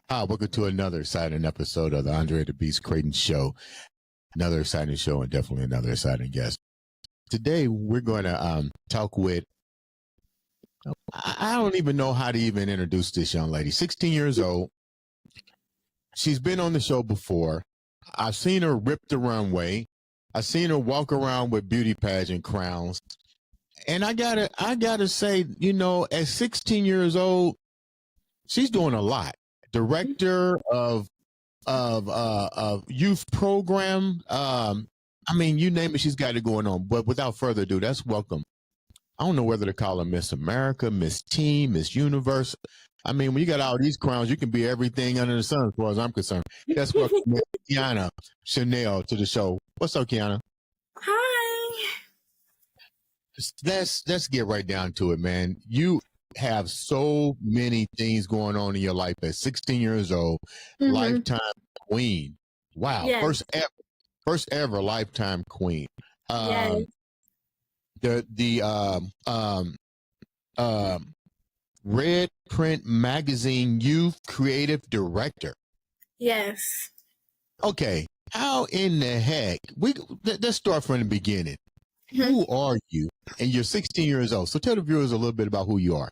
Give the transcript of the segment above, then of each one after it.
Hi, welcome to another exciting episode of the Andre The Beast Crayton show. Another exciting show and definitely another exciting guest. Today, we're going to talk with, I don't even know how to even introduce this young lady. 16 years old. She's been on the show before. I've seen her rip the runway. I've seen her walk around with beauty pageant crowns. And I gotta say, you know, at 16 years old, she's doing a lot. Director of youth program. I mean, you name it, she's got it going on. But without further ado, let's welcome. I don't know whether to call her Miss America, Miss Teen, Miss Universe. I mean, when you got all these crowns, you can be everything under the sun, as far as I'm concerned. Let's welcome Miss Kyanah Chanel to the show. What's up, Kyanah? Hi. Let's get right down to it, man. You have so many things going on in your life at 16 years old. Lifetime queen. Wow. Yes. First ever lifetime queen. Yes. The Red Print Magazine Youth Creative Director. Yes. Okay. How in the heck? Let's start from the beginning. Who are you? And you're 16 years old. So tell the viewers a little bit about who you are.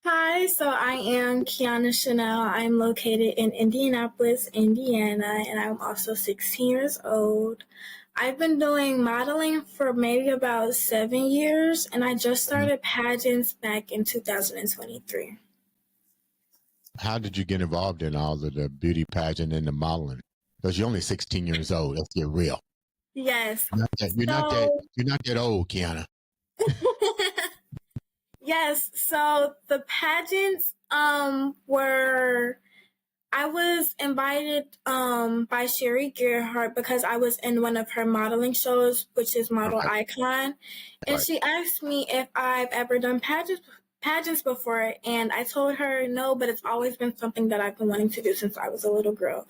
Hi, so I am Kyanah Chanel. I'm located in Indianapolis, Indiana, and I'm also 16 years old. I've been doing modeling for maybe about 7 years, and I just started pageants back in 2023. How did you get involved in all of the beauty pageant and the modeling? Because you're only 16 years old. Let's get real. Yes. You're not that old, Kyanah. Yes, so the pageants were, I was invited by Sherry Gerhardt because I was in one of her modeling shows, which is Model Icon, and she asked me if I've ever done pageants before, and I told her no, but it's always been something that I've been wanting to do since I was a little girl.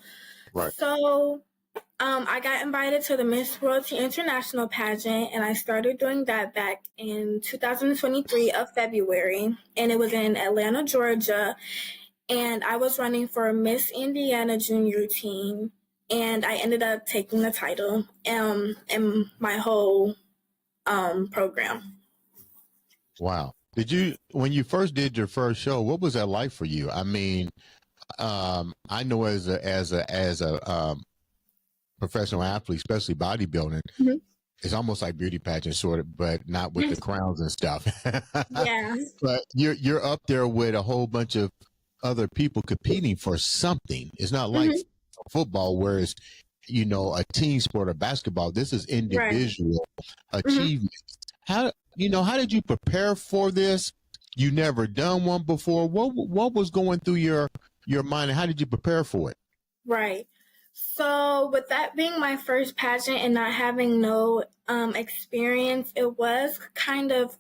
Right. So I got invited to the Miss Royalty International pageant, and I started doing that back in 2023 of February, and it was in Atlanta, Georgia, and I was running for Miss Indiana Junior team, and I ended up taking the title in my whole program. Wow. When you first did your first show, what was that like for you? I mean, I know as a professional athlete, especially bodybuilding, it's almost like beauty pageant sort of, but not with the crowns and stuff. Yeah. But you're up there with a whole bunch of other people competing for something. It's not like football where it's, you know, a team sport or basketball. This is individual achievements. How did you prepare for this? You never done one before. What was going through your mind, and how did you prepare for it? Right. So with that being my first pageant and not having no experience, it was kind of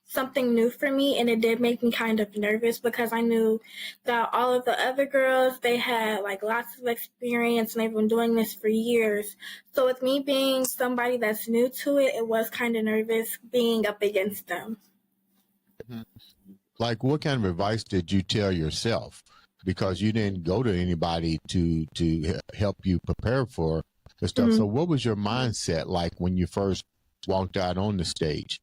something new for me, and it did make me kind of nervous because I knew that all of the other girls, they had like lots of experience and they've been doing this for years. So with me being somebody that's new to it, it was kind of nervous being up against them. Like, what kind of advice did you tell yourself? Because you didn't go to anybody to help you prepare for the stuff. So what was your mindset like when you first walked out on the stage?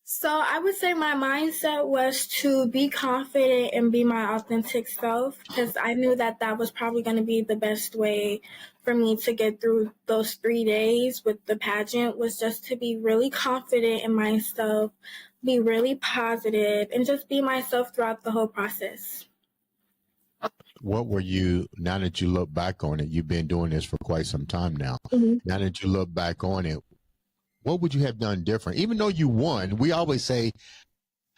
So I would say my mindset was to be confident and be my authentic self, because I knew that that was probably going to be the best way for me to get through those 3 days with the pageant, was just to be really confident in myself, be really positive, and just be myself throughout the whole process. What were you, now that you look back on it, you've been doing this for quite some time now. Now that you look back on it, what would you have done different? Even though you won, we always say,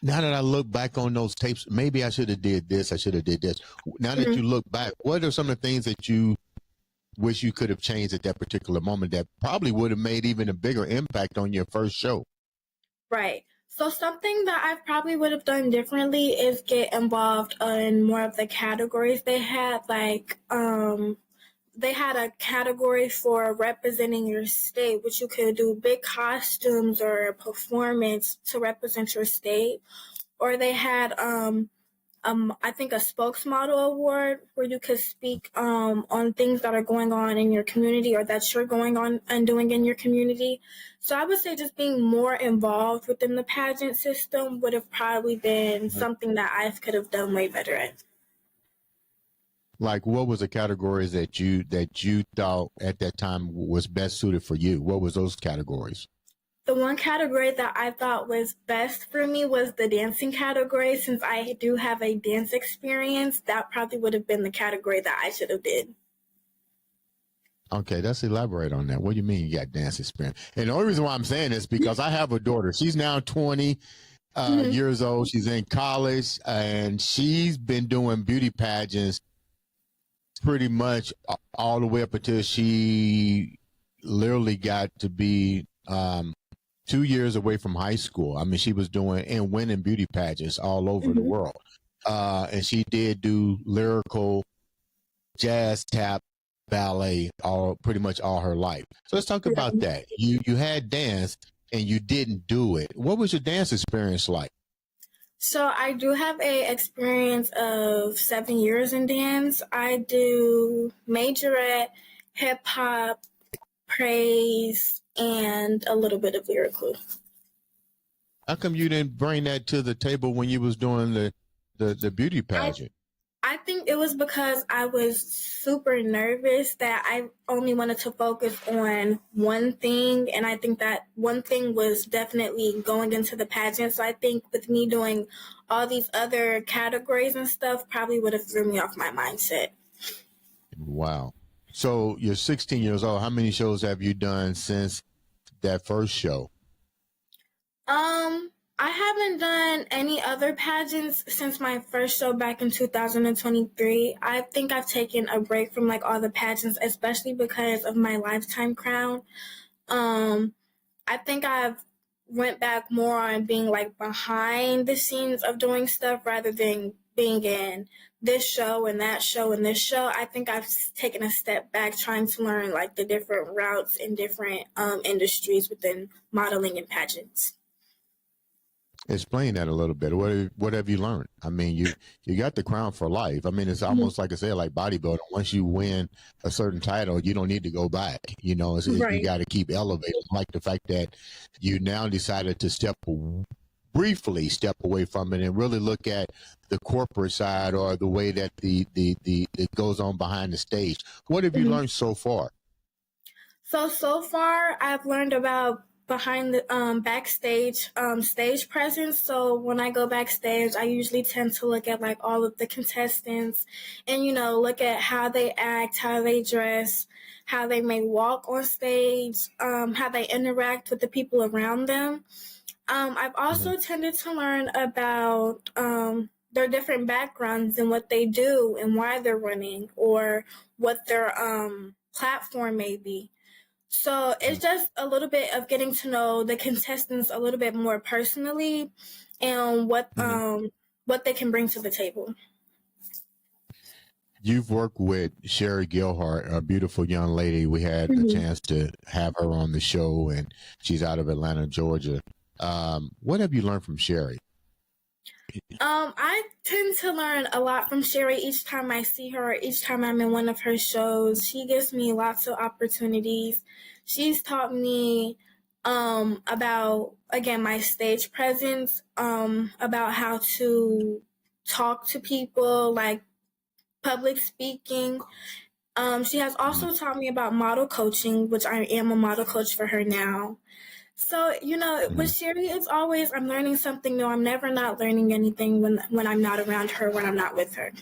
now that I look back on those tapes, maybe I should have did this, I should have did this. Now that you look back, what are some of the things that you wish you could have changed at that particular moment that probably would have made even a bigger impact on your first show? Right. So something that I probably would have done differently is get involved in more of the categories they had. Like, they had a category for representing your state, which you could do big costumes or a performance to represent your state. Or they had I think a spokesmodel award where you could speak on things that are going on in your community or that you're going on and doing in your community. So I would say just being more involved within the pageant system would have probably been something that I could have done way better at. Like, what was the categories that you thought at that time was best suited for you? What was those categories? The one category that I thought was best for me was the dancing category. Since I do have a dance experience, that probably would have been the category that I should have did. Okay, let's elaborate on that. What do you mean you got dance experience? And the only reason why I'm saying this is because I have a daughter. She's now 20 years old. She's in college, and she's been doing beauty pageants pretty much all the way up until she literally got to be 2 years away from high school. I mean, she was doing and winning beauty pageants all over the world. And she did do lyrical, jazz, tap, ballet pretty much all her life. So let's talk about that. You had dance and you didn't do it. What was your dance experience like? So I do have a experience of 7 years in dance. I do majorette, hip hop, praise, and a little bit of lyrical. How come you didn't bring that to the table when you was doing the beauty pageant? I think it was because I was super nervous that I only wanted to focus on one thing. And I think that one thing was definitely going into the pageant. So I think with me doing all these other categories and stuff probably would have threw me off my mindset. Wow. So you're 16 years old. How many shows have you done since that first show? I haven't done any other pageants since my first show back in 2023. I think I've taken a break from like all the pageants, especially because of my Lifetime crown. I think I've went back more on being like behind the scenes of doing stuff rather than being in this show and that show and this show. I think I've taken a step back trying to learn like the different routes in different industries within modeling and pageants. Explain that a little bit. What have you learned? I mean, you got the crown for life. I mean, it's almost like I said, like bodybuilding. Once you win a certain title, you don't need to go back. You know, you got to keep elevating. Like the fact that you now decided to briefly step away from it and really look at the corporate side or the way that the it goes on behind the stage. What have you learned so far? So far, I've learned about behind the backstage stage presence. So when I go backstage, I usually tend to look at like all of the contestants and, you know, look at how they act, how they dress, how they may walk on stage, how they interact with the people around them. I've also tended to learn about their different backgrounds and what they do and why they're running or what their platform may be. So it's just a little bit of getting to know the contestants a little bit more personally and what they can bring to the table. You've worked with Sherry Gilhart, a beautiful young lady. We had a chance to have her on the show, and she's out of Atlanta, Georgia. What have you learned from Sherry? I tend to learn a lot from Sherry each time I see her, each time I'm in one of her shows. She gives me lots of opportunities. She's taught me about, again, my stage presence, about how to talk to people, like public speaking. She has also taught me about model coaching, which I am a model coach for her now. So, you know, with Sherry, it's always I'm learning something new. I'm never not learning anything when I'm not around her, when I'm not with her.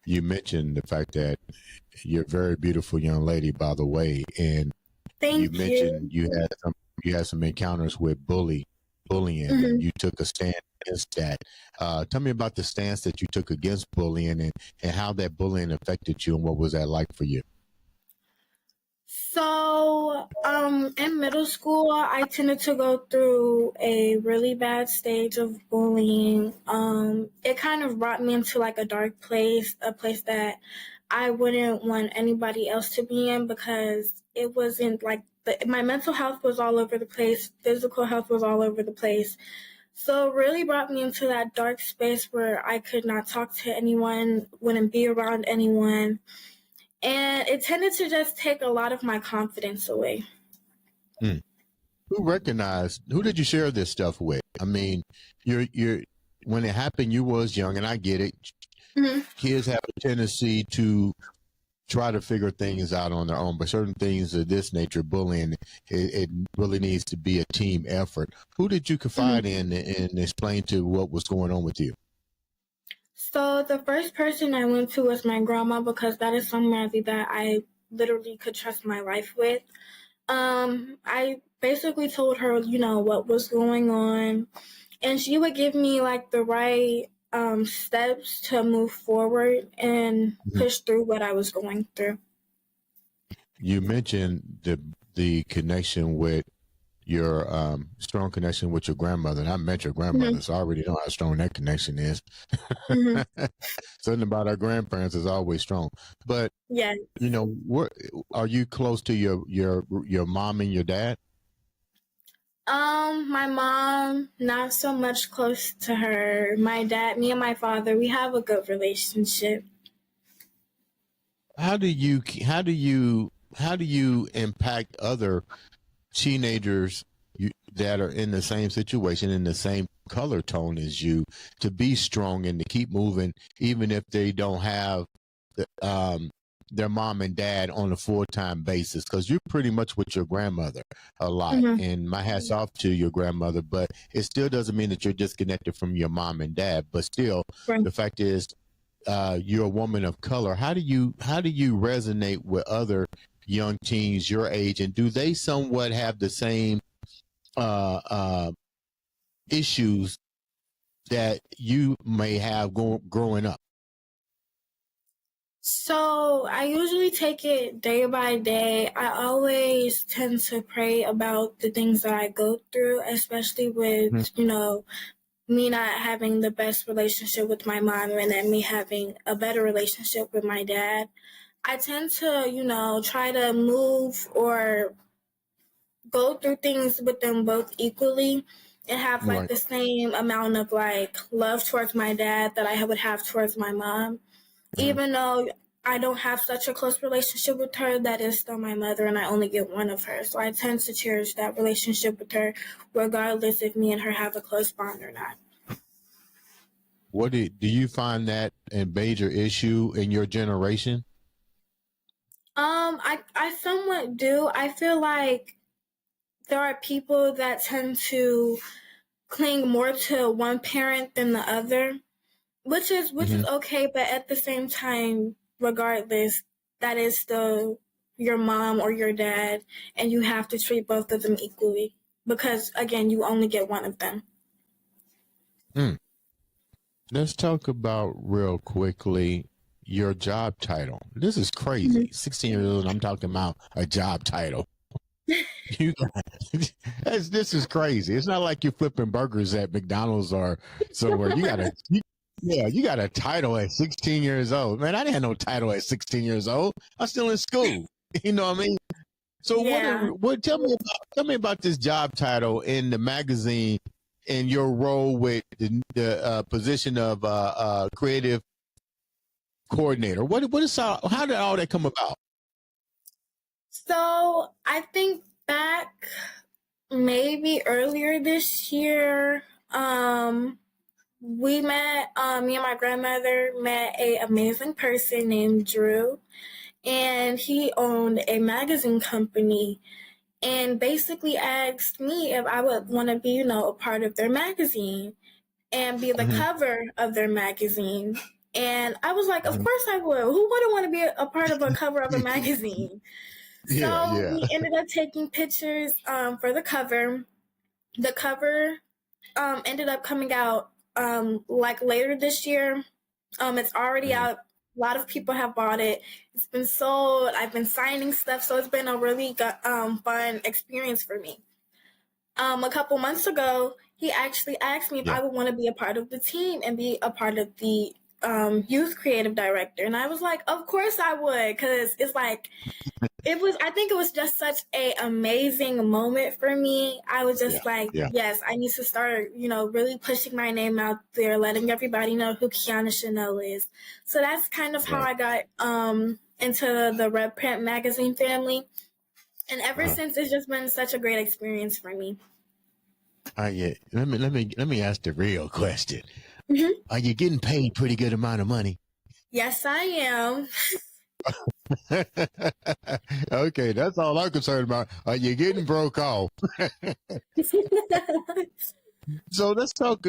You mentioned the fact that you're a very beautiful young lady, by the way, and you mentioned you had some encounters with bullying, and you took a stand against that. Tell me about the stance that you took against bullying and how that bullying affected you and what was that like for you? So, in middle school, I tended to go through a really bad stage of bullying. It kind of brought me into like a dark place, a place that I wouldn't want anybody else to be in because it wasn't like my mental health was all over the place, physical health was all over the place. So it really brought me into that dark space where I could not talk to anyone, wouldn't be around anyone. And it tended to just take a lot of my confidence away. Hmm. Who did you share this stuff with? I mean, you're when it happened, you was young, and I get it. Mm-hmm. Kids have a tendency to try to figure things out on their own, but certain things of this nature, bullying, it really needs to be a team effort. Who did you confide in and explain to what was going on with you? So the first person I went to was my grandma, because that is somebody that I literally could trust my life with. I basically told her, what was going on, and she would give me like the right steps to move forward and push through what I was going through. You mentioned the connection with your strong connection with your grandmother, and I met your grandmother, so I already know how strong that connection is. Something about our grandparents is always strong. But yeah, what are you close to your mom and your dad? My mom, not so much close to her. My dad, me and my father, we have a good relationship. How do you impact other teenagers that are in the same situation, in the same color tone as you, to be strong and to keep moving, even if they don't have their mom and dad on a full-time basis? Because you're pretty much with your grandmother a lot, and my hat's off to your grandmother, but it still doesn't mean that you're disconnected from your mom and dad. But still, the fact is, you're a woman of color. How do you resonate with other young teens your age, and do they somewhat have the same issues that you may have growing up? So I usually take it day by day. I always tend to pray about the things that I go through, especially with, me not having the best relationship with my mom and then me having a better relationship with my dad. I tend to, try to move or go through things with them both equally and have like the same amount of like love towards my dad that I would have towards my mom. Even though I don't have such a close relationship with her, that is still my mother and I only get one of her. So I tend to cherish that relationship with her regardless if me and her have a close bond or not. What do you find that a major issue in your generation? I somewhat do. I feel like there are people that tend to cling more to one parent than the other, which is okay, but at the same time, regardless, that is still your mom or your dad, and you have to treat both of them equally because, again, you only get one of them. Let's talk about real quickly your job title. This is crazy. 16 years old, I'm talking about a job title. This is crazy. It's not like you're flipping burgers at McDonald's or somewhere. You got a title at 16 years old. Man, I didn't have no title at 16 years old. I'm still in school. You know what I mean? So what tell me about this job title in the magazine and your role with the position of creative coordinator. How did all that come about? So I think back maybe earlier this year, we met, me and my grandmother met a amazing person named Drew, and he owned a magazine company and basically asked me if I would want to be, a part of their magazine and be the cover of their magazine. And I was like, of course I would. Who wouldn't want to be a part of a cover of a magazine? So we ended up taking pictures for the cover. The cover ended up coming out like later this year. It's already out. A lot of people have bought it. It's been sold. I've been signing stuff, so it's been a really fun experience for me. A couple months ago, he actually asked me if I would want to be a part of the team and be a part of the youth creative director. And I was like, of course I would, because it's like, I think it was just such a amazing moment for me. I was Yeah. just like, Yeah. yes, I need to start, really pushing my name out there, letting everybody know who Kyanah Chanel is. So that's kind of how Right. I got into the Red Print magazine family. And ever since, it's just been such a great experience for me. Yeah. Let me ask the real question. Mhm. Are you getting paid pretty good amount of money? Yes, I am. Okay, that's all I'm concerned about. Are you getting broke off? So let's talk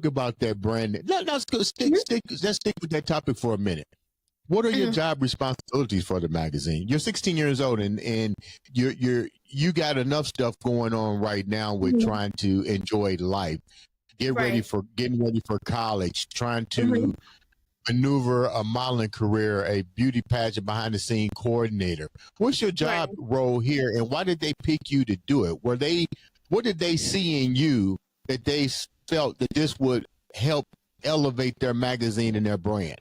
about that brand. Let's stick with that topic for a minute. What are your job responsibilities for the magazine? You're 16 years old, and you got enough stuff going on right now with trying to enjoy life, getting ready for college, trying to maneuver a modeling career, a beauty pageant behind the scene coordinator. What's your job role here, and why did they pick you to do it? What did they see in you that they felt that this would help elevate their magazine and their brand?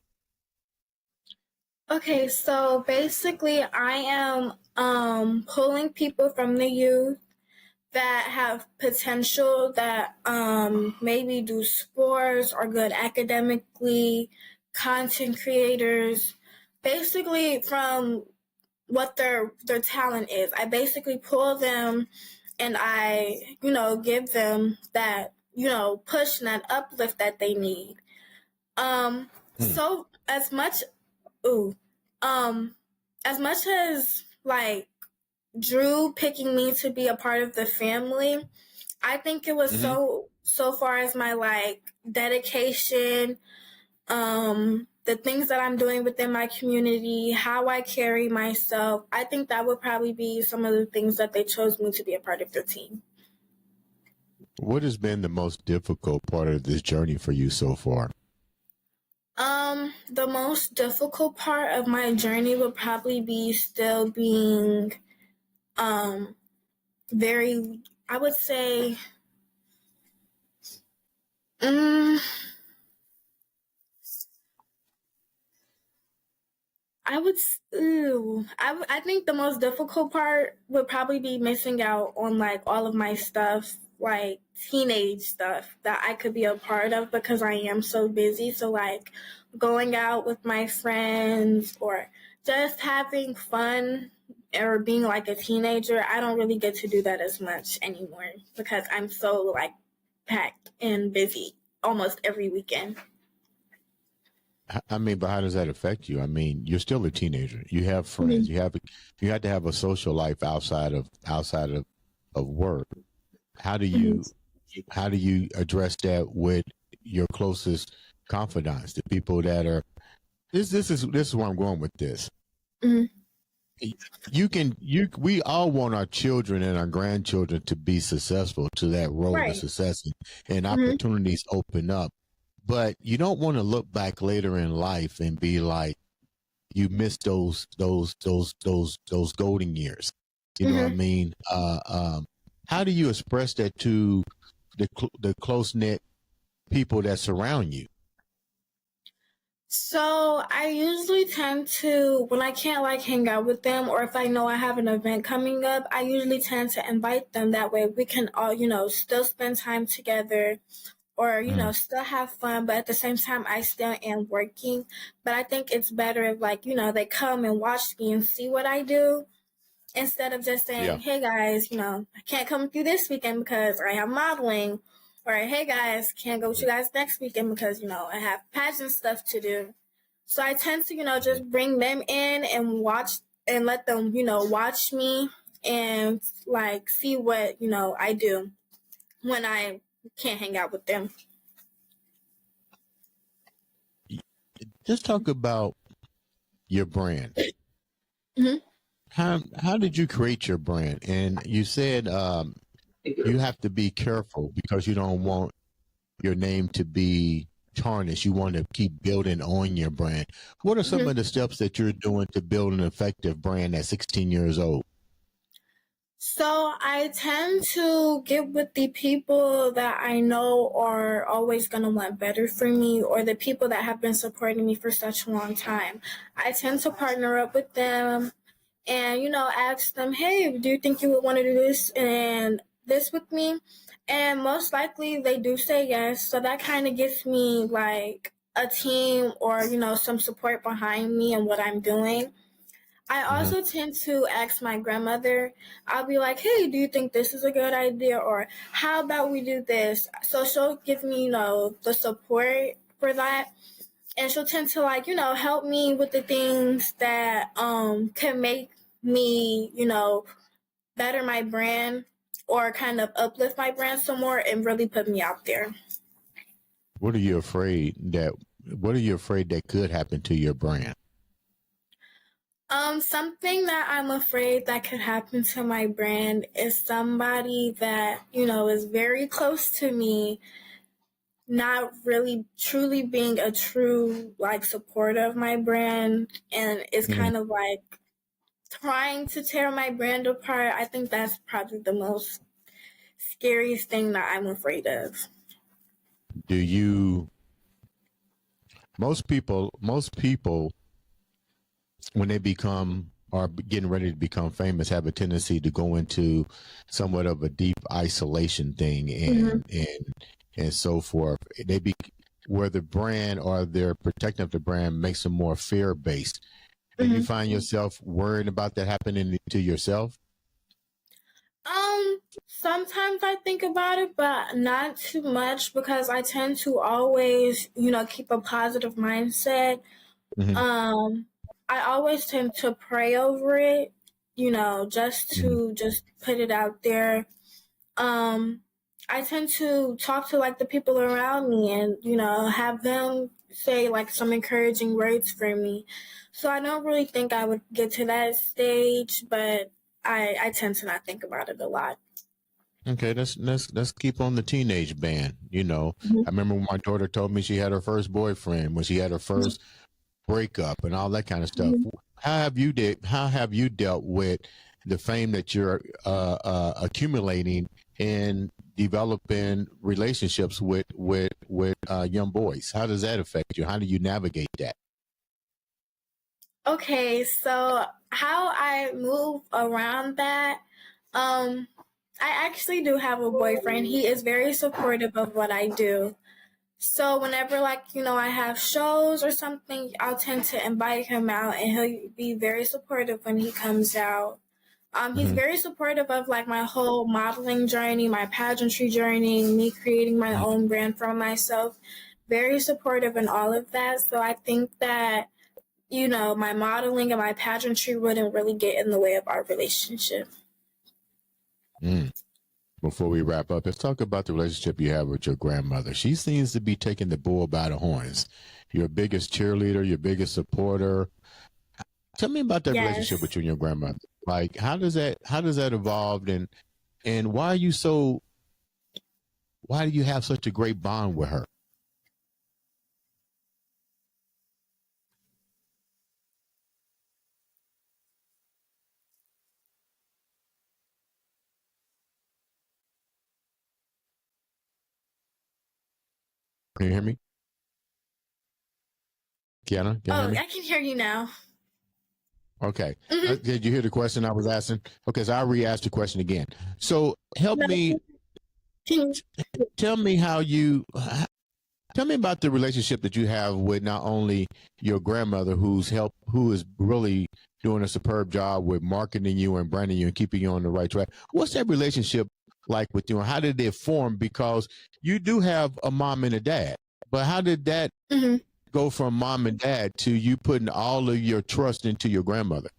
Okay, so basically I am pulling people from the youth that have potential, that maybe do sports or good academically, content creators, basically from what their talent is. I basically pull them and I, give them that, push and that uplift that they need. So as much as like Drew picking me to be a part of the family, I think it was so far as my like dedication, the things that I'm doing within my community, how I carry myself. I think that would probably be some of the things that they chose me to be a part of their team. What has been the most difficult part of this journey for you so far? The most difficult part of my journey would probably be still being very, I would say, I think the most difficult part would probably be missing out on like all of my stuff, like teenage stuff that I could be a part of because I am so busy. So like going out with my friends or just having fun or being like a teenager, I don't really get to do that as much anymore because I'm so like packed and busy almost every weekend. I mean, but how does that affect you? I mean, you're still a teenager. You have friends. You have to have a social life outside of work. How do you address that with your closest confidants, the people that are this is where I'm going with this. We all want our children and our grandchildren to be successful, to that road of success, and opportunities open up. But you don't want to look back later in life and be like, you missed those golden years. You know what I mean? How do you express that to the close knit people that surround you? So I usually tend to, when I can't like hang out with them, or if I know I have an event coming up, I usually tend to invite them. That way we can all, still spend time together, or still have fun, but at the same time I still am working. But I think it's better if like they come and watch me and see what I do, instead of just saying, hey guys, I can't come with you this weekend because I have modeling, or hey guys, can't go with you guys next weekend because I have pageant stuff to do. So I tend to just bring them in and watch and let them watch me and like see what I do when I can't hang out with them. Just talk about your brand. How did you create your brand? And you said you have to be careful because you don't want your name to be tarnished. You want to keep building on your brand. What are some of the steps that you're doing to build an effective brand at 16 years old? So I tend to get with the people that I know are always going to want better for me, or the people that have been supporting me for such a long time. I tend to partner up with them and, ask them, hey, do you think you would want to do this and this with me? And most likely they do say yes. So that kind of gives me like a team or, some support behind me and what I'm doing. I Mm-hmm. also tend to ask my grandmother. I'll be like, hey, do you think this is a good idea? Or how about we do this? So she'll give me, the support for that. And she'll tend to like, help me with the things that can make me, better my brand or kind of uplift my brand some more and really put me out there. What are you afraid that could happen to your brand? Something that I'm afraid that could happen to my brand is somebody that, is very close to me, not really truly being a true, like, supporter of my brand and is Mm-hmm. kind of like trying to tear my brand apart. I think that's probably the most scariest thing that I'm afraid of. Do you most people when they become or getting ready to become famous have a tendency to go into somewhat of a deep isolation thing Mm-hmm. and so forth. They be where the brand or their protection of the brand makes them more fear based. Do you Mm-hmm. find yourself worrying about that happening to yourself? Sometimes I think about it, but not too much because I tend to always, keep a positive mindset. Mm-hmm. Um, I always tend to pray over it, just Mm-hmm. to just put it out there. Um, I tend to talk to like the people around me and, have them say like some encouraging words for me. So I don't really think I would get to that stage, but I tend to not think about it a lot. Okay, let's keep on the teenage band. Mhm. I remember when my daughter told me she had her first boyfriend, when she had her first breakup, and all that kind of stuff. Mhm. How have you dealt with the fame that you're accumulating in developing relationships with young boys? How does that affect you? How do you navigate that? Okay, so how I move around that, um, I actually do have a boyfriend. He is very supportive of what I do. So whenever like, I have shows or something, I'll tend to invite him out and he'll be very supportive when he comes out. He's Mm-hmm. very supportive of like my whole modeling journey, my pageantry journey, me creating my own brand for myself. Very supportive in all of that. So I think that, my modeling and my pageantry wouldn't really get in the way of our relationship. Mm. Before we wrap up, let's talk about the relationship you have with your grandmother. She seems to be taking the bull by the horns. Your biggest cheerleader, your biggest supporter. Tell me about that relationship Yes. with you and your grandmother. Like, how does that evolve, and why do you have such a great bond with her? Can you hear me? Kyanah, can you hear Oh, me? I can hear you now. Okay. Mm-hmm. Did you hear the question I was asking? Okay, so I'll re-ask the question again. So help No, me, can tell me how you, tell me about the relationship that you have with not only your grandmother, who is really doing a superb job with marketing you and branding you and keeping you on the right track. What's that relationship like with you, and how did it form? Because you do have a mom and a dad, but how did that mm-hmm. go from mom and dad to you putting all of your trust into your grandmother?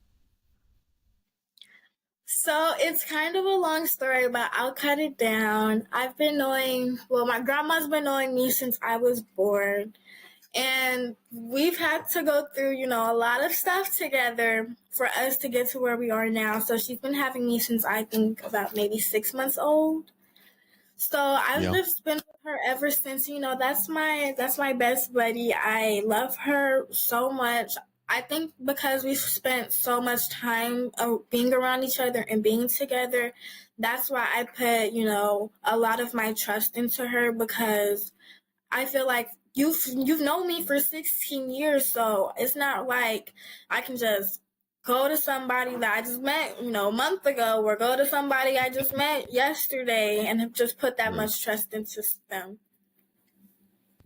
So it's kind of a long story, but I'll cut it down. My grandma's been knowing me since I was born. And we've had to go through, a lot of stuff together for us to get to where we are now. So she's been having me since I think about maybe 6 months old. So I've Yeah. just been with her ever since. That's my best buddy. I love her so much. I think because we spent so much time being around each other and being together, that's why I put, a lot of my trust into her, because I feel like you've known me for 16 years, so it's not like I can just go to somebody that I just met, a month ago, or go to somebody I just met yesterday and just put that Right. much trust into them.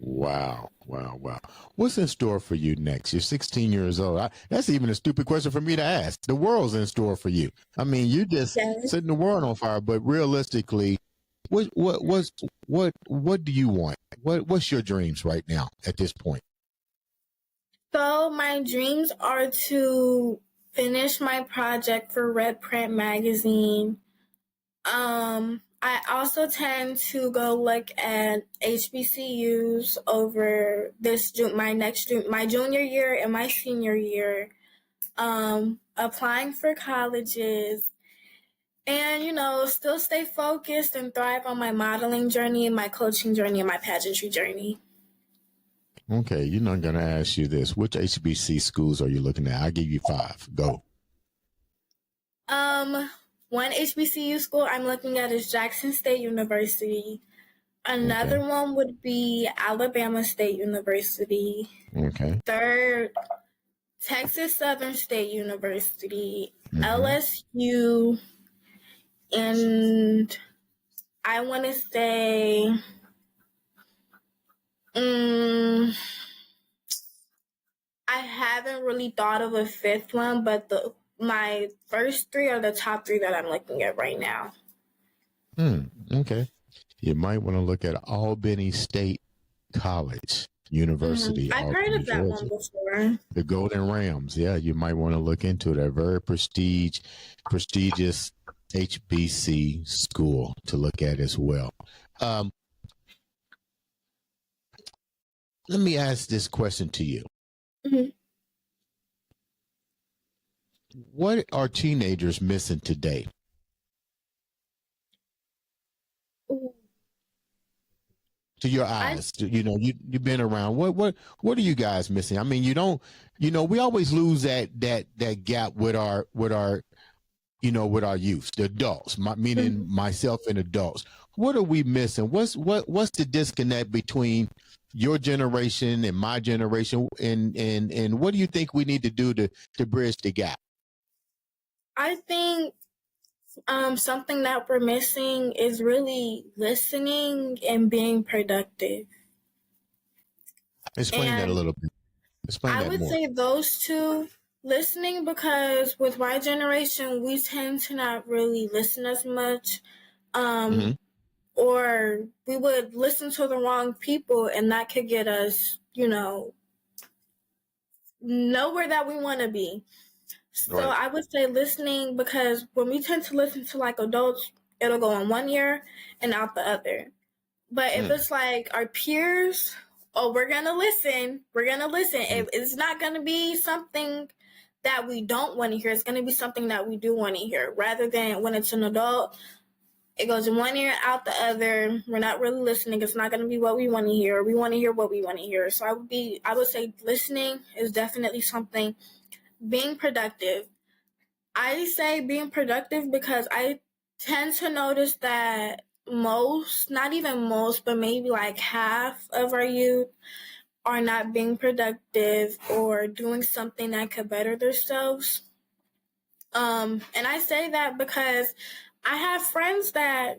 Wow, wow, wow. What's in store for you next? You're 16 years old. That's even a stupid question for me to ask. The world's in store for you. I mean, you just Yes. setting the world on fire, but realistically, what do you want? What's your dreams right now at this point? So my dreams are to finish my project for Red Print magazine. I also tend to go look at HBCUs over my junior year and my senior year. Applying for colleges, and still stay focused and thrive on my modeling journey, my coaching journey, and my pageantry journey. Okay, you're not going to ask you this. Which HBC schools are you looking at? I'll give you 5. Go. One HBCU school I'm looking at is Jackson State University. Another Okay. one would be Alabama State University. Okay. Third, Texas Southern State University, Mm-hmm. LSU, and I want to say, I haven't really thought of a fifth one, but my first 3 are the top 3 that I'm looking at right now. Okay. You might want to look at Albany State College, University, I've heard Albany, of that one Georgia. before. The Golden Rams. Yeah, you might want to look into it. A very prestigious HBC school to look at as well. Let me ask this question to you. Mhm. What are teenagers missing today? Ooh. To your eyes, you've been around. What are you guys missing? I mean, you don't, we always lose that gap with our with our youth, the adults, meaning myself and adults. What are we missing? What's the disconnect between your generation and my generation, and what do you think we need to do to bridge the gap? I think something that we're missing is really listening and being productive. Explain that a And little bit. Explain I that would more. say those two, listening, because with my generation, we tend to not really listen as much. Mm-hmm. Or we would listen to the wrong people, and that could get us, nowhere that we want to be. So Right. I would say listening, because when we tend to listen to like adults, it'll go in one ear and out the other. But if it's like our peers, oh, we're going to listen. We're going to listen. It's not going to be something that we don't want to hear. It's going to be something that we do want to hear, rather than when it's an adult, it goes in one ear, out the other. We're not really listening. It's not going to be what we want to hear. We want to hear what we want to hear. So I would say listening is definitely something. Being productive. I say being productive because I tend to notice that most, not even most, but maybe like half of our youth are not being productive or doing something that could better themselves. And I say that because I have friends that,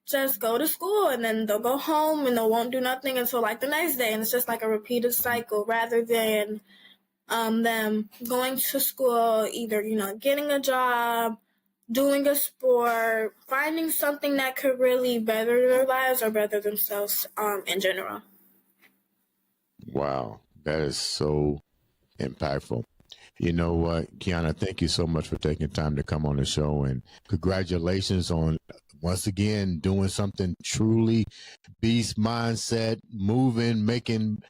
just go to school and then they'll go home and they won't do nothing until like the next day. And it's just like a repeated cycle, rather than them going to school, either, getting a job, doing a sport, finding something that could really better their lives or better themselves in general. Wow, that is so impactful. You know what, Kyanah, thank you so much for taking time to come on the show, and congratulations on once again doing something truly beast mindset, moving, making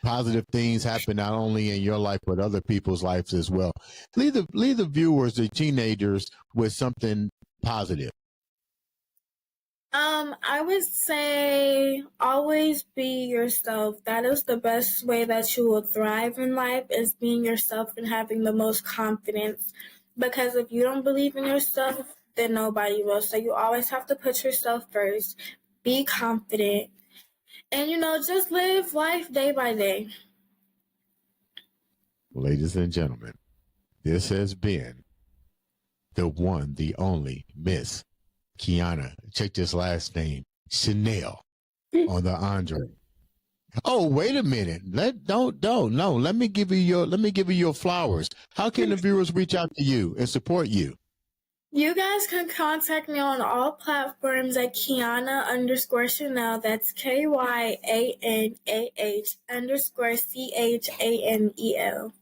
positive things happen not only in your life but other people's lives as well. Leave the viewers, the teenagers, with something positive. I would say always be yourself. That is the best way that you will thrive in life, is being yourself and having the most confidence. Because if you don't believe in yourself, then nobody will. So you always have to put yourself first. Be confident. And, just live life day by day. Ladies and gentlemen, this has been the one, the only Miss Kyanah. Check this last name, Chanel, on the Andre. Oh, wait a minute. No. Let me give you your flowers. How can the viewers reach out to you and support you? You guys can contact me on all platforms at Kyanah_Chanel. That's KYANAH_CHANEL.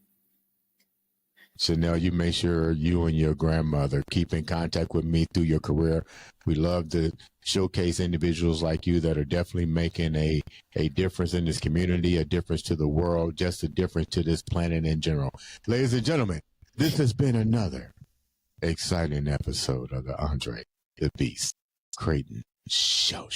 Chanel, you make sure you and your grandmother keep in contact with me through your career. We love to showcase individuals like you that are definitely making a difference in this community, a difference to the world, just a difference to this planet in general. Ladies and gentlemen, this has been another exciting episode of the Andre the Beast Crayton Show.